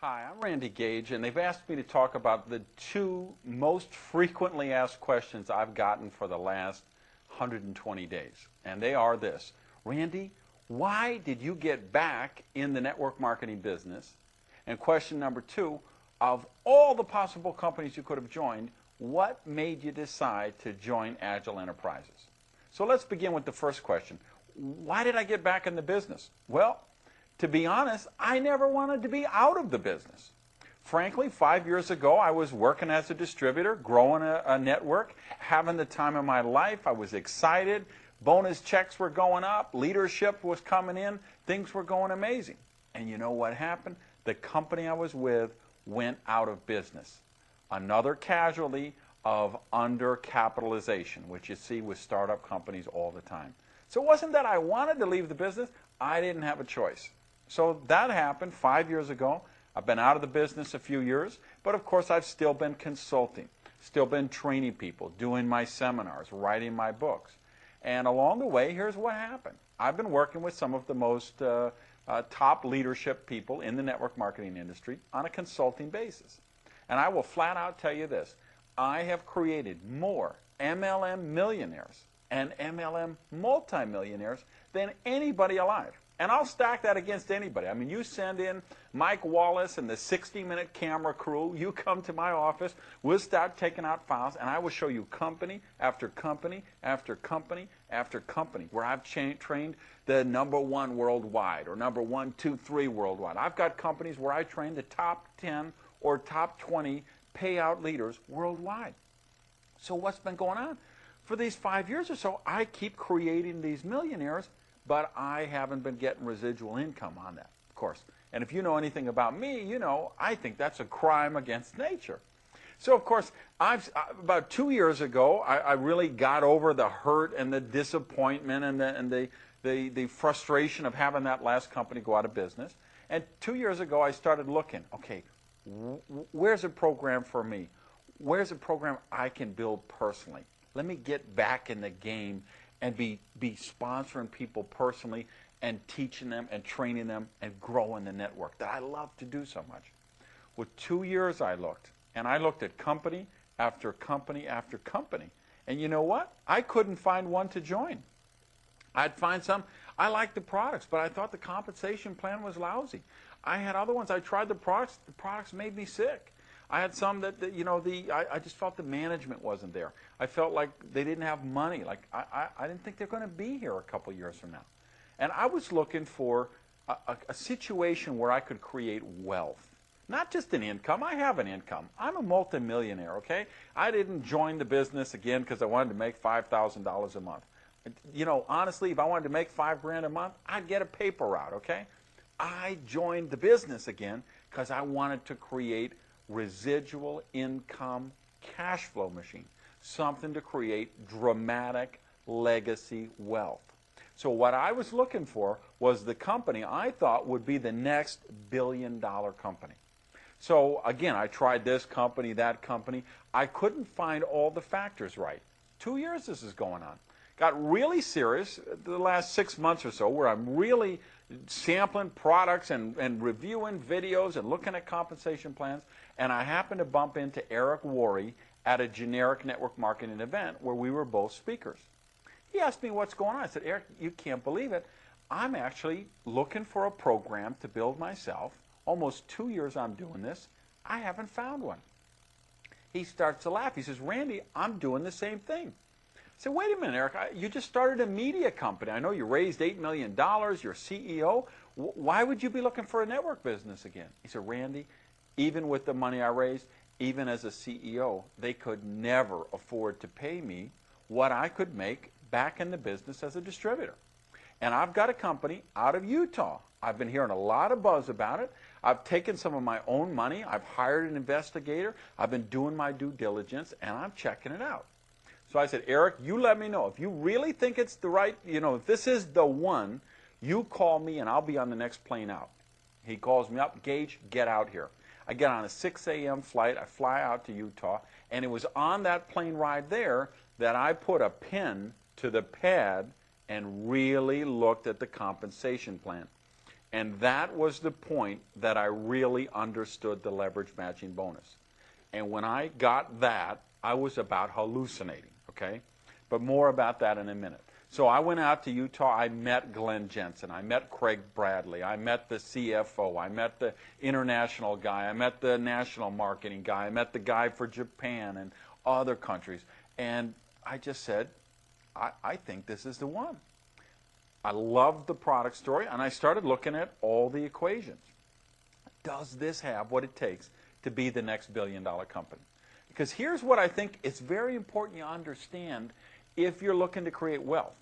Hi, I'm Randy Gage, and they've asked me to talk about the two most frequently asked questions I've gotten for the last 120 days. And they are this: Randy, why did you get back in the network marketing business? And question number two, of all the possible companies you could have joined, what made you decide to join Agel Enterprises? So let's begin with the first question. Why did I get back in the business? Well, to be honest, I never wanted to be out of the business. Frankly, 5 years ago, I was working as a distributor, growing a network, having the time of my life. I was excited. Bonus checks were going up. Leadership was coming in. Things were going amazing. And you know what happened? The company I was with went out of business. Another casualty of undercapitalization, which you see with startup companies all the time. So it wasn't that I wanted to leave the business. I didn't have a choice. So that happened 5 years ago. I've been out of the business a few years, but of course I've still been consulting, still been training people, doing my seminars, writing my books. And along the way, here's what happened. I've been working with some of the most top leadership people in the network marketing industry on a consulting basis. And I will flat out tell you this: I have created more MLM millionaires and MLM multimillionaires than anybody alive. And I'll stack that against anybody. I mean, you send in Mike Wallace and the 60-minute camera crew, you come to my office, we'll start taking out files, and I will show you company after company after company after company where I've trained the #1 worldwide or number 1, 2, 3 worldwide. I've got companies where I train the top 10 or top 20 payout leaders worldwide. So what's been going on? For these 5 years or so, I keep creating these millionaires, but I haven't been getting residual income on that, of course. And if you know anything about me, you know I think that's a crime against nature. So, of course, about 2 years ago, I really got over the hurt and the disappointment and the frustration of having that last company go out of business. And 2 years ago, I started looking, okay, where's a program for me? Where's a program I can build personally? Let me get back in the game and be sponsoring people personally and teaching them and training them and growing the network that I love to do so much. With 2 years I looked, and I looked at company after company after company. And you know what? I couldn't find one to join. I'd find some. I liked the products, but I thought the compensation plan was lousy. I had other ones. I tried the products made me sick. I had some that I just felt the management wasn't there. I felt like they didn't have money. Like I didn't think they're going to be here a couple years from now. And I was looking for a situation where I could create wealth. Not just an income. I have an income. I'm a multimillionaire, okay? I didn't join the business again because I wanted to make $5,000 a month. You know, honestly, if I wanted to make $5 grand a month, I'd get a paper route, okay? I joined the business again because I wanted to create residual income cash flow machine, something to create dramatic legacy wealth. So what I was looking for was the company I thought would be the next billion-dollar company. So again, I tried this company, that company. I couldn't find all the factors right. 2 years this is going on. Got really serious the last 6 months or so, where I'm really sampling products and reviewing videos and looking at compensation plans. And I happened to bump into Eric Worre at a generic network marketing event where we were both speakers. He asked me what's going on. I said, Eric, you can't believe it. I'm actually looking for a program to build myself. Almost 2 years I'm doing this. I haven't found one. He starts to laugh. He says, Randy, I'm doing the same thing. I said, wait a minute, Eric, you just started a media company. I know you raised $8 million. You're CEO. Why would you be looking for a network business again? He said, Randy, even with the money I raised, even as a CEO, they could never afford to pay me what I could make back in the business as a distributor. And I've got a company out of Utah. I've been hearing a lot of buzz about it. I've taken some of my own money. I've hired an investigator. I've been doing my due diligence, and I'm checking it out. So I said, Eric, you let me know. If you really think it's the right, if this is the one, you call me and I'll be on the next plane out. He calls me up, Gage, get out here. I get on a 6 a.m. flight. I fly out to Utah, and it was on that plane ride there that I put a pen to the pad and really looked at the compensation plan. And that was the point that I really understood the leverage matching bonus. And when I got that, I was about hallucinating, okay? But more about that in a minute. So I went out to Utah. I met Glenn Jensen. I met Craig Bradley. I met the CFO. I met the international guy. I met the national marketing guy. I met the guy for Japan and other countries. And I just said, I think this is the one. I loved the product story, and I started looking at all the equations. Does this have what it takes to be the next billion-dollar company? Because here's what I think it's very important you understand if you're looking to create wealth.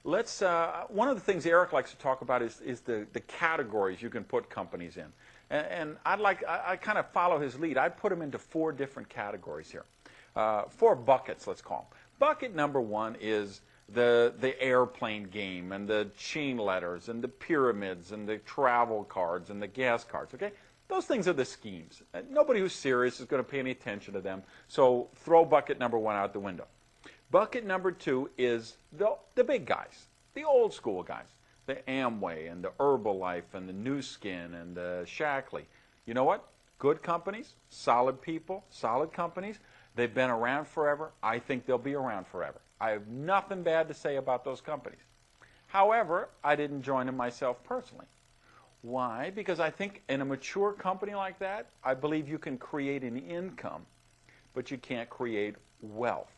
Let's, one of the things Eric likes to talk about is the categories you can put companies in. And I kind of follow his lead. I'd put them into 4 different categories here. 4 buckets, let's call them. Bucket number 1 is the airplane game and the chain letters and the pyramids and the travel cards and the gas cards, okay? Those things are the schemes. Nobody who's serious is going to pay any attention to them. So throw bucket number 1 out the window. Bucket number 2 is the big guys, the old school guys, the Amway and the Herbalife and the New Skin and the Shackley. You know what? Good companies, solid people, solid companies. They've been around forever. I think they'll be around forever. I have nothing bad to say about those companies. However, I didn't join them myself personally. Why? Because I think in a mature company like that, I believe you can create an income, but you can't create wealth.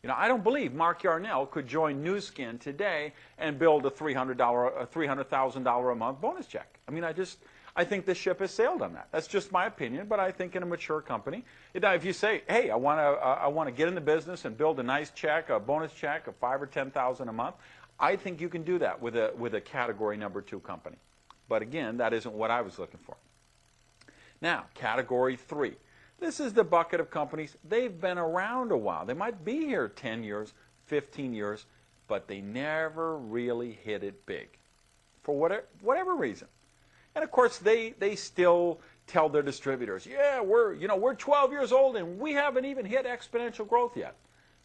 You know, I don't believe Mark Yarnell could join New Skin today and build a $300,000 a month bonus check. I mean, I think the ship has sailed on that. That's just my opinion, but I think in a mature company, if you say, hey, I want to get in the business and build a nice check, a bonus check of $5,000 or $10,000 a month, I think you can do that with a category number 2 company. But again, that isn't what I was looking for. Now, category 3. This is the bucket of companies. They've been around a while. They might be here 10 years, 15 years, but they never really hit it big for whatever reason. And of course, they still tell their distributors, yeah, we're 12 years old and we haven't even hit exponential growth yet.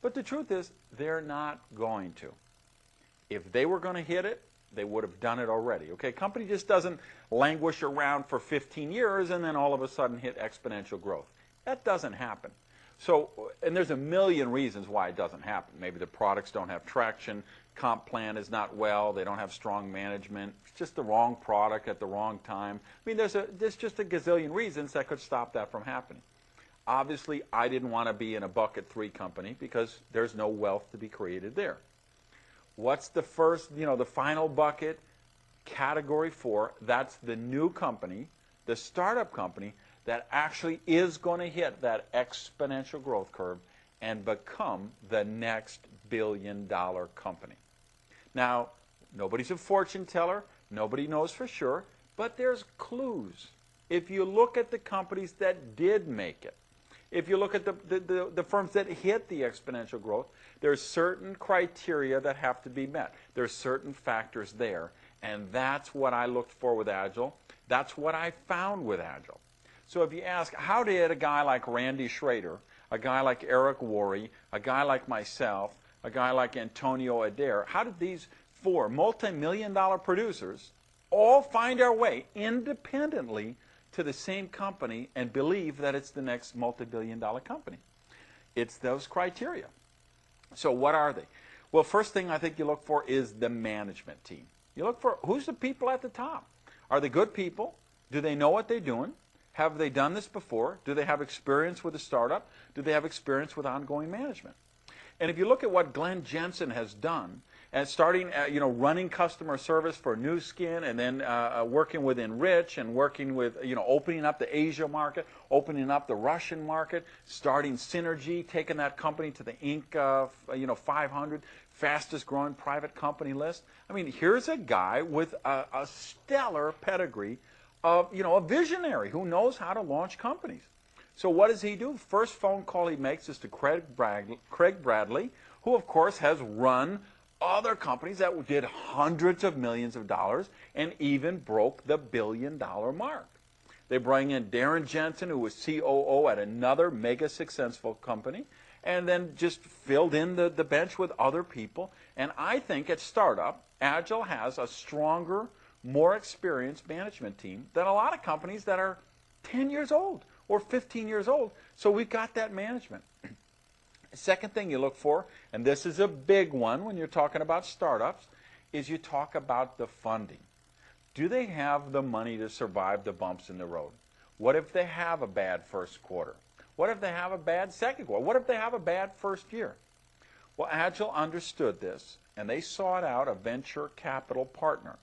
But the truth is, they're not going to. If they were going to hit it, they would have done it already. Okay, company just doesn't languish around for 15 years and then all of a sudden hit exponential growth. That doesn't happen. So, and there's a million reasons why it doesn't happen. Maybe the products don't have traction, comp plan is not well, they don't have strong management, it's just the wrong product at the wrong time. I mean, there's just a gazillion reasons that could stop that from happening. Obviously, I didn't want to be in a bucket 3 company because there's no wealth to be created there. What's the first, the final bucket? Category 4, that's the new company, the startup company that actually is going to hit that exponential growth curve and become the next billion-dollar company. Now, nobody's a fortune teller, nobody knows for sure, but there's clues. If you look at the companies that did make it, if you look at the firms that hit the exponential growth, there's certain criteria that have to be met. There's certain factors there, and that's what I looked for with Agel. That's what I found with Agel. So if you ask, how did a guy like Randy Schrader, a guy like Eric Worre, a guy like myself, a guy like Antonio Adair, how did these 4 multi-million-dollar producers all find our way independently to the same company and believe that it's the next multi-billion-dollar company? It's those criteria. So what are they? Well, first thing I think you look for is the management team. You look for who's the people at the top. Are they good people? Do they know what they're doing? Have they done this before? Do they have experience with a startup? Do they have experience with ongoing management? And if you look at what Glenn Jensen has done, and starting, running customer service for New Skin, and then working with Enrich, and working with, opening up the Asia market, opening up the Russian market, starting Synergy, taking that company to the Inc. 500 fastest growing private company list. I mean, here's a guy with a stellar pedigree of, a visionary who knows how to launch companies. So what does he do? First phone call he makes is to Craig Bradley, who of course has run other companies that did hundreds of millions of dollars and even broke the billion-dollar mark. They bring in Darren Jensen, who was COO at another mega successful company, and then just filled in the bench with other people. And I think at startup, Agel has a stronger more experienced management team than a lot of companies that are 10 years old or 15 years old. So we've got that management. Second thing you look for, and this is a big one when you're talking about startups, is you talk about the funding. Do they have the money to survive the bumps in the road? What if they have a bad first quarter? What if they have a bad second quarter? What if they have a bad first year? Well, Agel understood this, and they sought out a venture capital partner.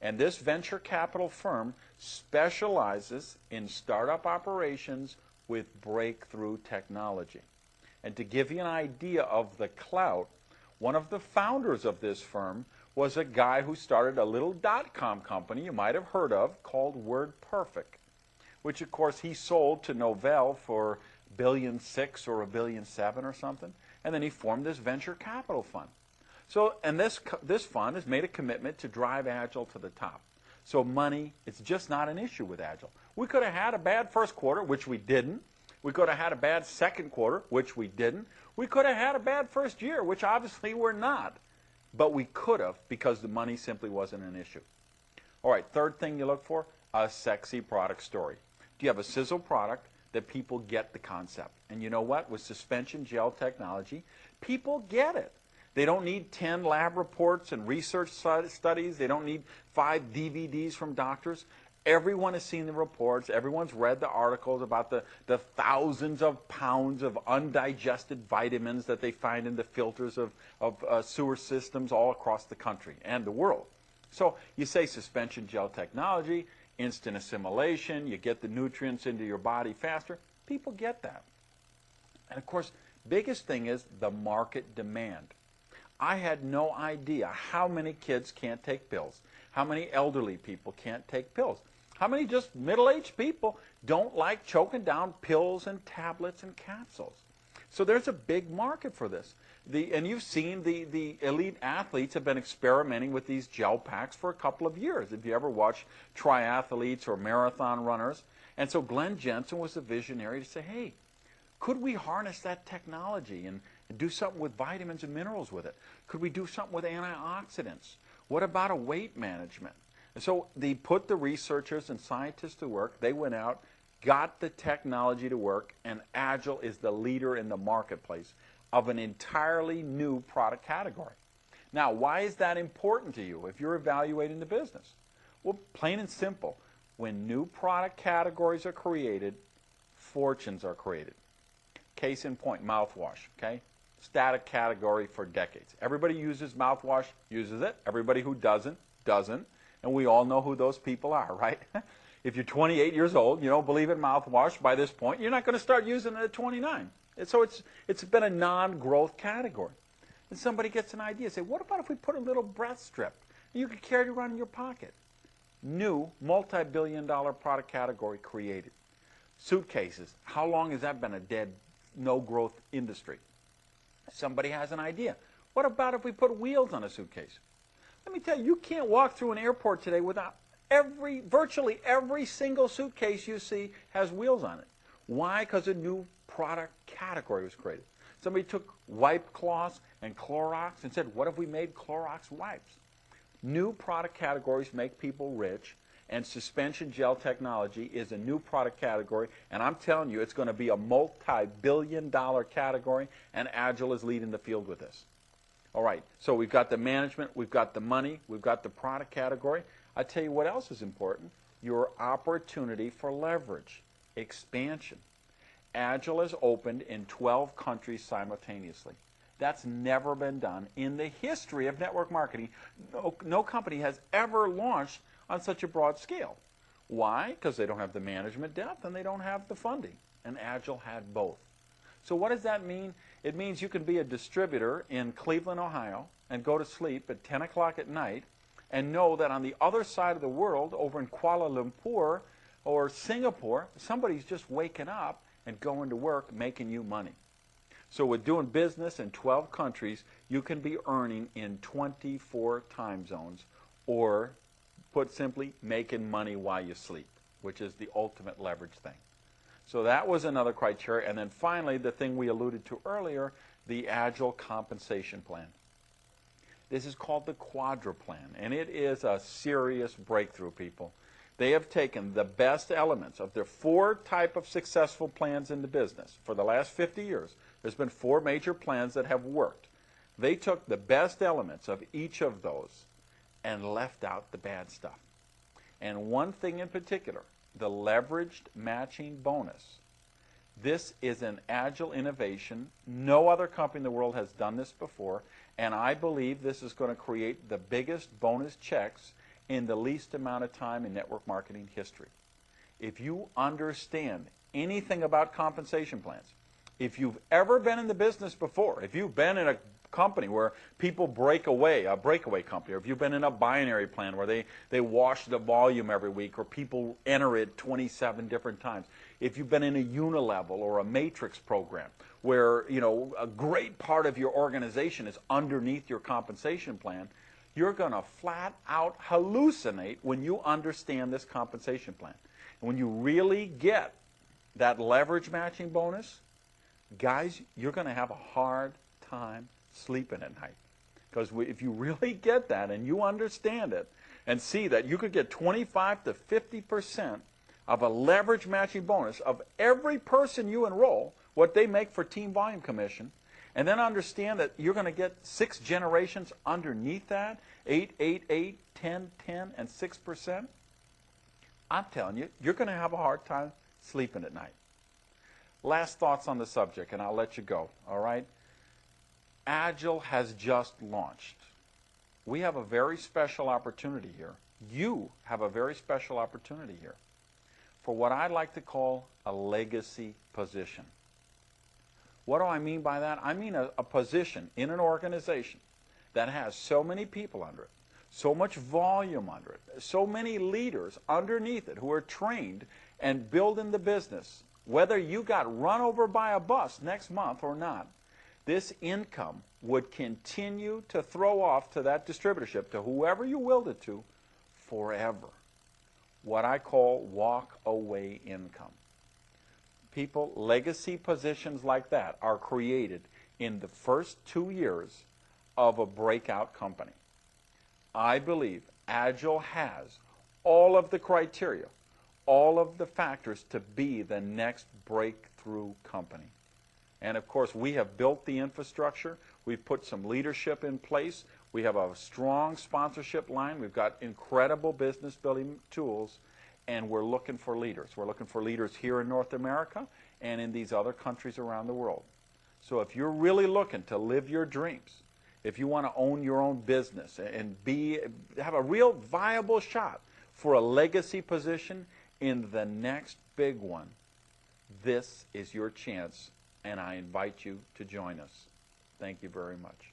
And this venture capital firm specializes in startup operations with breakthrough technology. And to give you an idea of the clout, one of the founders of this firm was a guy who started a little .com company you might have heard of called WordPerfect, which of course he sold to Novell for $1.6 billion or $1.7 billion or something, and then he formed this venture capital fund. So, and this fund has made a commitment to drive Agel to the top. So money, it's just not an issue with Agel. We could have had a bad first quarter, which we didn't. We could have had a bad second quarter, which we didn't. We could have had a bad first year, which obviously we're not. But we could have because the money simply wasn't an issue. All right, third thing you look for, a sexy product story. Do you have a sizzle product that people get the concept? And you know what? With suspension gel technology, people get it. They don't need 10 lab reports and research studies. They don't need 5 DVDs from doctors. Everyone has seen the reports. Everyone's read the articles about the thousands of pounds of undigested vitamins that they find in the filters of sewer systems all across the country and the world. So you say suspension gel technology, instant assimilation, you get the nutrients into your body faster. People get that. And of course, biggest thing is the market demand. I had no idea how many kids can't take pills, how many elderly people can't take pills, how many just middle-aged people don't like choking down pills and tablets and capsules. So there's a big market for this. And you've seen the elite athletes have been experimenting with these gel packs for a couple of years. If you ever watch triathletes or marathon runners. And so Glenn Jensen was the visionary to say, hey, could we harness that technology and do something with vitamins and minerals with it? Could we do something with antioxidants? What about a weight management? And so they put the researchers and scientists to work. They went out, got the technology to work, and Agel is the leader in the marketplace of an entirely new product category. Now, why is that important to you if you're evaluating the business? Well, plain and simple. When new product categories are created, fortunes are created. Case in point, mouthwash, okay? Static category for decades. Everybody uses mouthwash, uses it. Everybody who doesn't, doesn't. And we all know who those people are, right? If you're 28 years old, you don't believe in mouthwash by this point, you're not going to start using it at 29. And so it's been a non-growth category. And somebody gets an idea, say, what about if we put a little breath strip? You could carry it around in your pocket. New multi-billion-dollar product category created. Suitcases. How long has that been a dead, no-growth industry? Somebody has an idea. What about if we put wheels on a suitcase? Let me tell you, you can't walk through an airport today without virtually every single suitcase you see has wheels on it. Why? Because a new product category was created. Somebody took wipe cloths and Clorox and said, what if we made Clorox wipes? New product categories make people rich, and suspension gel technology is a new product category, and I'm telling you, it's going to be a multi-billion-dollar category, and Agel is leading the field with this. All right, so we've got the management, we've got the money, we've got the product category. I tell you what else is important, your opportunity for leverage, expansion. Agel is opened in 12 countries simultaneously. That's never been done in the history of network marketing. No company has ever launched on such a broad scale. Why? Because they don't have the management depth and they don't have the funding. And Agel had both. So what does that mean? It means you can be a distributor in Cleveland, Ohio, and go to sleep at 10 o'clock at night and know that on the other side of the world, over in Kuala Lumpur or Singapore, somebody's just waking up and going to work making you money. So with doing business in 12 countries, you can be earning in 24 time zones, or put simply, making money while you sleep, which is the ultimate leverage thing. So that was another criteria. And then finally, the thing we alluded to earlier, the Agel compensation plan. This is called the Quadra Plan, and it is a serious breakthrough, people. They have taken the best elements of their 4 type of successful plans in the business. For the last 50 years, there's been 4 major plans that have worked. They took the best elements of each of those and left out the bad stuff. And one thing in particular, the leveraged matching bonus. This is an Agile innovation. No other company in the world has done this before, and I believe this is going to create the biggest bonus checks in the least amount of time in network marketing history. If you understand anything about compensation plans, if you've ever been in the business before, if you've been in a company where people break away, a breakaway company, or if you've been in a binary plan where they wash the volume every week, or people enter it 27 different times, if you've been in a unilevel or a matrix program where, you know, a great part of your organization is underneath your compensation plan, you're going to flat out hallucinate when you understand this compensation plan. And when you really get that leverage matching bonus, guys, you're going to have a hard time sleeping at night. Because if you really get that and you understand it and see that you could get 25 to 50% of a leverage matching bonus of every person you enroll, what they make for team volume commission, and then understand that you're going to get 6 generations underneath that, 8, 8, 8, 10, 10, and 6%, I'm telling you, you're going to have a hard time sleeping at night. Last thoughts on the subject, and I'll let you go, all right? Agile has just launched. We have a very special opportunity here. You have a very special opportunity here for what I like to call a legacy position. What do I mean by that? I mean a position in an organization that has so many people under it, so much volume under it, so many leaders underneath it who are trained and building the business. Whether you got run over by a bus next month or not, this income would continue to throw off to that distributorship, to whoever you willed it to, forever. What I call walk-away income. People, legacy positions like that are created in the first 2 years of a breakout company. I believe Agile has all of the criteria, all of the factors to be the next breakthrough company. And of course, we have built the infrastructure. We've put some leadership in place. We have a strong sponsorship line. We've got incredible business building tools. And we're looking for leaders. We're looking for leaders here in North America and in these other countries around the world. So if you're really looking to live your dreams, if you want to own your own business and have a real viable shot for a legacy position in the next big one, this is your chance, and I invite you to join us. Thank you very much.